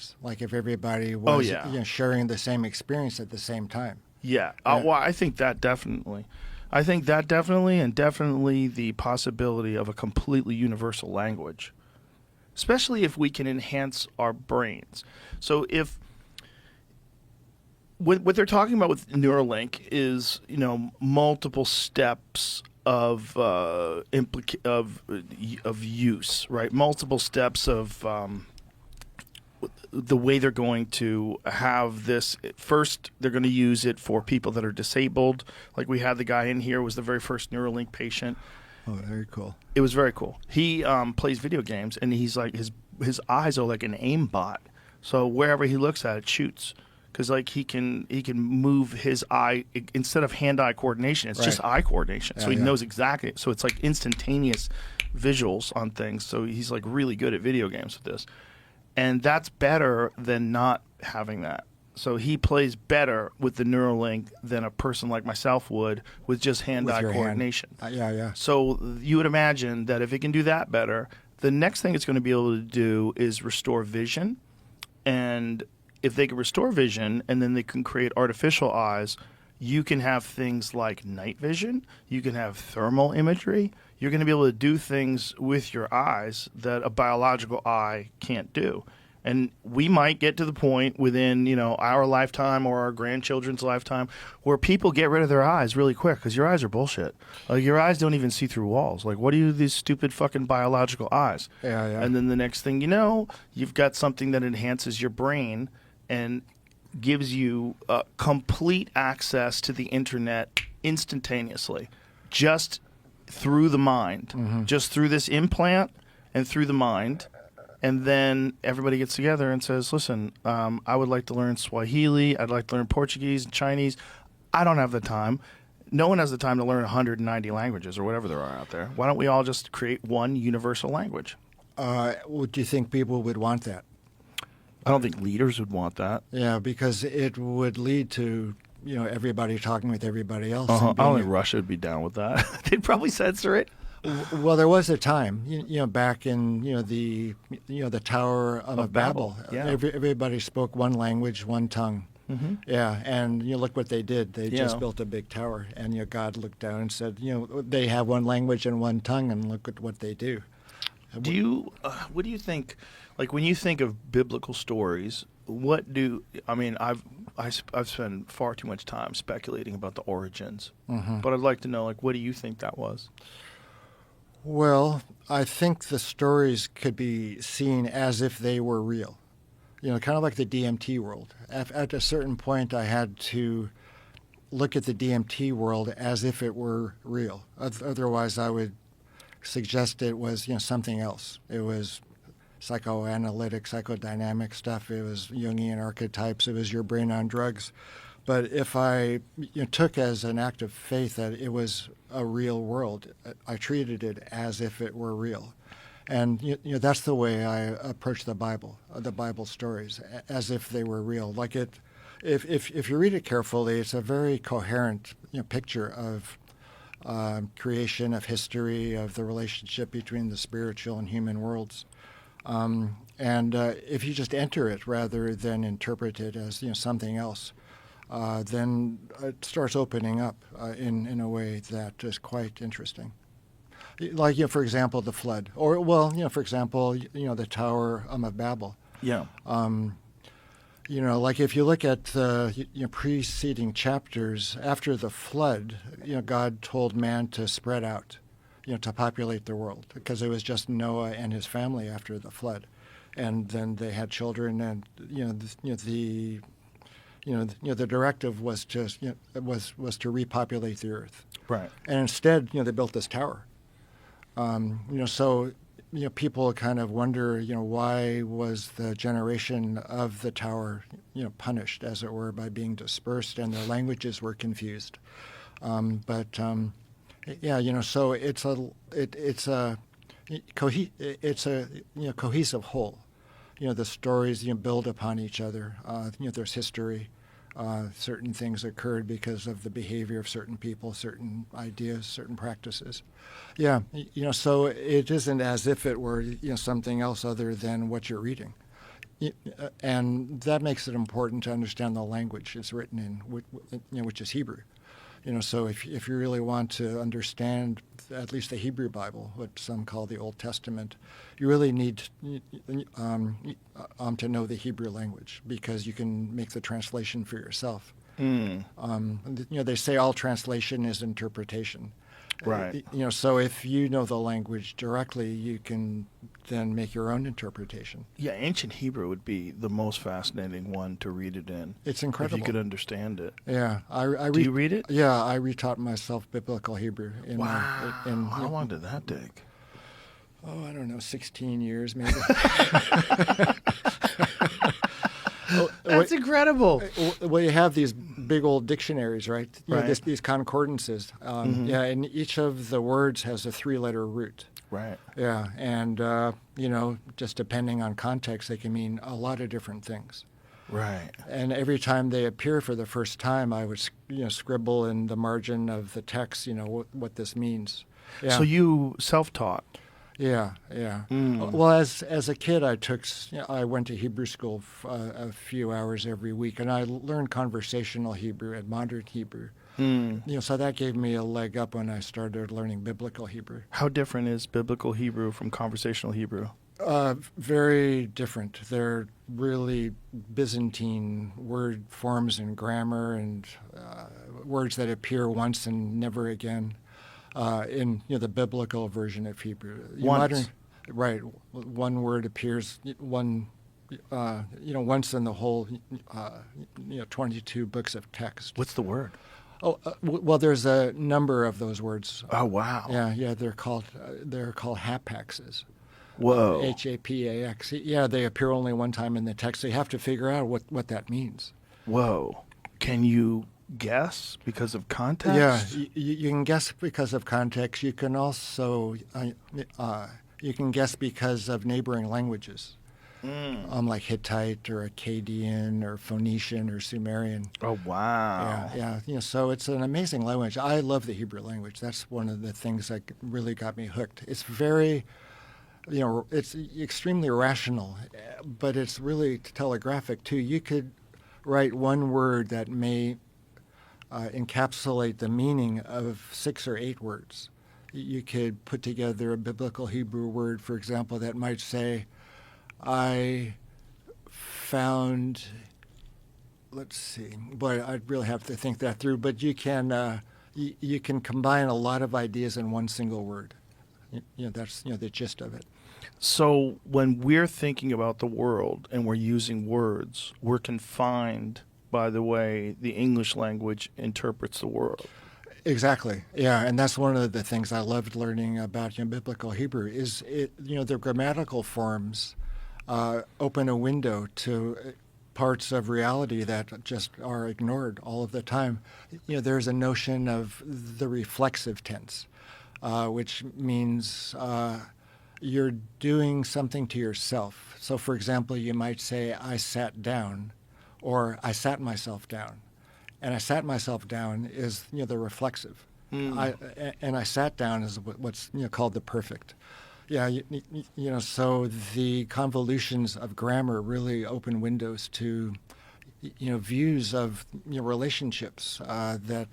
experience, like if everybody was sharing the same experience at the same time. Yeah. Well, I think that definitely. And definitely the possibility of a completely universal language, especially if we can enhance our brains. So if what they're talking about with Neuralink is, multiple steps of use, right? Multiple steps of the way they're going to have this. First, they're going to use it for people that are disabled. Like we had the guy in here was the very first Neuralink patient. Oh, very cool. It was very cool. He plays video games, and he's like his eyes are like an aimbot. So wherever he looks at, it shoots. Because like he can move his eye instead of hand-eye coordination. It's just eye coordination. So he knows exactly. So it's like instantaneous visuals on things. So he's like really good at video games with this, and that's better than not having that. So he plays better with the Neuralink than a person like myself would with just hand-eye coordination. So you would imagine that if it can do that better, the next thing it's going to be able to do is restore vision, and if they can restore vision and then they can create artificial eyes, you can have things like night vision, you can have thermal imagery, you're going to be able to do things with your eyes that a biological eye can't do. And we might get to the point within, our lifetime or our grandchildren's lifetime where people get rid of their eyes really quick because your eyes are bullshit. Like your eyes don't even see through walls. Like what are you, these stupid fucking biological eyes? And then the next thing you know, you've got something that enhances your brain and gives you complete access to the internet instantaneously, just through the mind, just through this implant and through the mind. And then everybody gets together and says, listen, I would like to learn Swahili. I'd like to learn Portuguese and Chinese. I don't have the time. No one has the time to learn 190 languages or whatever there are out there. Why don't we all just create one universal language? Would you think people would want that? I don't think leaders would want that. Yeah, because it would lead to, everybody talking with everybody else. I don't think Russia would be down with that. They'd probably censor it. Well, there was a time, back in, the Tower of Babel. Everybody spoke one language, one tongue. Yeah, and look what they did. They just built a big tower, and God looked down and said, they have one language and one tongue, and look at what they do. What do you think? Like when you think of biblical stories, I've spent far too much time speculating about the origins, but I'd like to know, what do you think that was? Well, I think the stories could be seen as if they were real, kind of like the DMT world. At a certain point, I had to look at the DMT world as if it were real. Otherwise, I would suggest it was, something else. It was psychoanalytic, psychodynamic stuff. It was Jungian archetypes. It was your brain on drugs. But if I took as an act of faith that it was a real world, I treated it as if it were real. And that's the way I approach the Bible stories, as if they were real. Like if you read it carefully, it's a very coherent picture of creation, of history, of the relationship between the spiritual and human worlds. And if you just enter it rather than interpret it as something else, then it starts opening up in a way that is quite interesting. Like, for example, the flood, or for example, the Tower of Babel. Yeah. Like if you look at the preceding chapters after the flood, God told man to spread out, to populate the world, because it was just Noah and his family after the flood, and then they had children, and the directive was to was to repopulate the earth. Right. And instead, they built this tower. So people kind of wonder, why was the generation of the tower, punished, as it were, by being dispersed, and their languages were confused. So it's a cohesive whole. The stories build upon each other. There's history. Certain things occurred because of the behavior of certain people, certain ideas, certain practices. So it isn't as if it were something else other than what you're reading. and that makes it important to understand the language it's written in, which is Hebrew. So if you really want to understand at least the Hebrew Bible, what some call the Old Testament, you really need to know the Hebrew language, because you can make the translation for yourself. They say all translation is interpretation. Right. So if you know the language directly, you can then make your own interpretation. Yeah, ancient Hebrew would be the most fascinating one to read it in. It's incredible. If you could understand it. Yeah. Do you read it? Yeah, I retaught myself biblical Hebrew. Wow. How long did that take? Oh, I don't know, 16 years maybe. That's incredible. Well, you have these big old dictionaries, right? Right. These concordances. Yeah, and each of the words has a 3-letter root. Right. Yeah, and, just depending on context, they can mean a lot of different things. Right. And every time they appear for the first time, I would, scribble in the margin of the text, what this means. Yeah. So you self-taught. Yeah. Well, as a kid, I went to Hebrew school a few hours every week, and I learned conversational Hebrew and modern Hebrew. So that gave me a leg up when I started learning biblical Hebrew. How different is biblical Hebrew from conversational Hebrew? Very different. They're really Byzantine word forms and grammar, and words that appear once and never again. In the biblical version of Hebrew, Once. Right? One word appears once in the whole 22 books of text. What's the word? Oh, well, there's a number of those words. Oh, wow. Yeah, they're called hapaxes. Whoa. Hapax. Yeah, they appear only one time in the text. So you have to figure out what that means. Whoa. Can you guess because of context? Yeah, you can guess because of context. You can also you can guess because of neighboring languages, like Hittite or Akkadian or Phoenician or Sumerian. Oh, wow. Yeah. So it's an amazing language. I love the Hebrew language. That's one of the things that really got me hooked. It's very, it's extremely rational, but it's really telegraphic too. You could write one word that may encapsulate the meaning of 6 or 8 words. You could put together a biblical Hebrew word, for example, that might say, I found, let's see, boy, I'd really have to think that through, but you can combine a lot of ideas in one single word. That's the gist of it. So when we're thinking about the world and we're using words, we're confined by the way the English language interprets the world. Exactly. Yeah, and that's one of the things I loved learning about biblical Hebrew is the grammatical forms open a window to parts of reality that just are ignored all of the time. There's a notion of the reflexive tense, which means you're doing something to yourself. So, for example, you might say, I sat down, or I sat myself down. And I sat myself down is the reflexive. I sat down is what's called the perfect. Yeah, so the convolutions of grammar really open windows to views of relationships that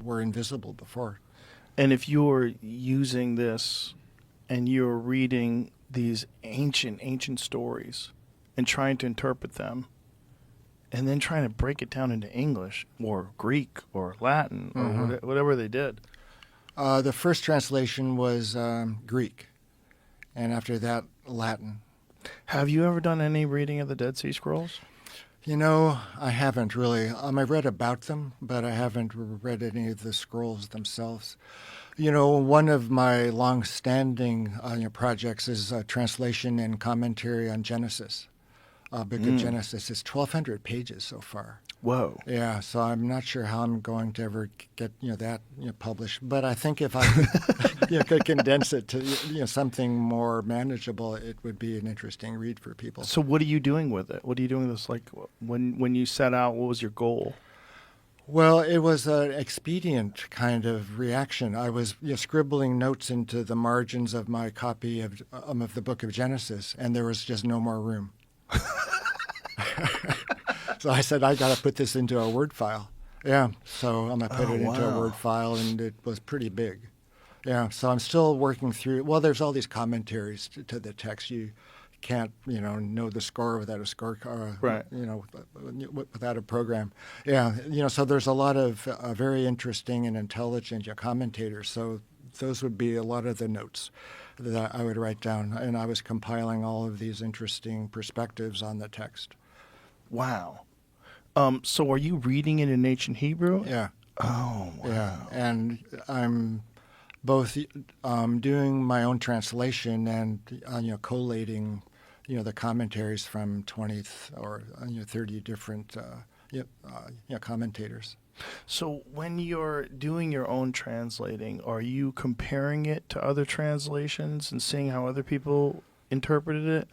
were invisible before. And if you're using this and you're reading these ancient stories and trying to interpret them, and then trying to break it down into English or Greek or Latin or whatever they did. The first translation was Greek, and after that, Latin. Have you ever done any reading of the Dead Sea Scrolls? I haven't really. I've read about them, but I haven't read any of the scrolls themselves. One of my long-standing projects is a translation and commentary on Genesis. Book of Genesis is 1,200 pages so far. Whoa. Yeah, so I'm not sure how I'm going to ever get that published. But I think if I could condense it to something more manageable, it would be an interesting read for people. So what are you doing with it? What are you doing with this? Like when you set out, what was your goal? Well, it was an expedient kind of reaction. I was scribbling notes into the margins of my copy of the Book of Genesis, and there was just no more room. So I said, I got to put this into a Word file. Yeah, so I'm going to put it into a wow. Word file, and it was pretty big. Yeah, so I'm still working through. Well, there's all these commentaries to the text. You can't, know the score without a score, Right. without a program. Yeah, so there's a lot of very interesting and intelligent commentators. So those would be a lot of the notes that I would write down, and I was compiling all of these interesting perspectives on the text. Wow. So are you reading it in ancient Hebrew? Yeah. Oh, wow. Yeah, and I'm both doing my own translation and collating the commentaries from 20 or 30 different commentators. So when you're doing your own translating, are you comparing it to other translations and seeing how other people interpreted it?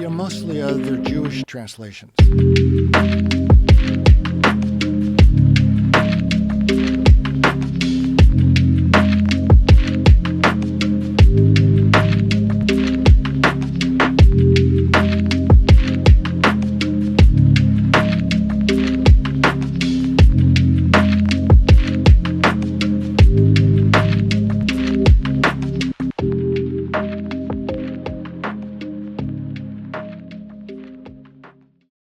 Mostly other Jewish translations.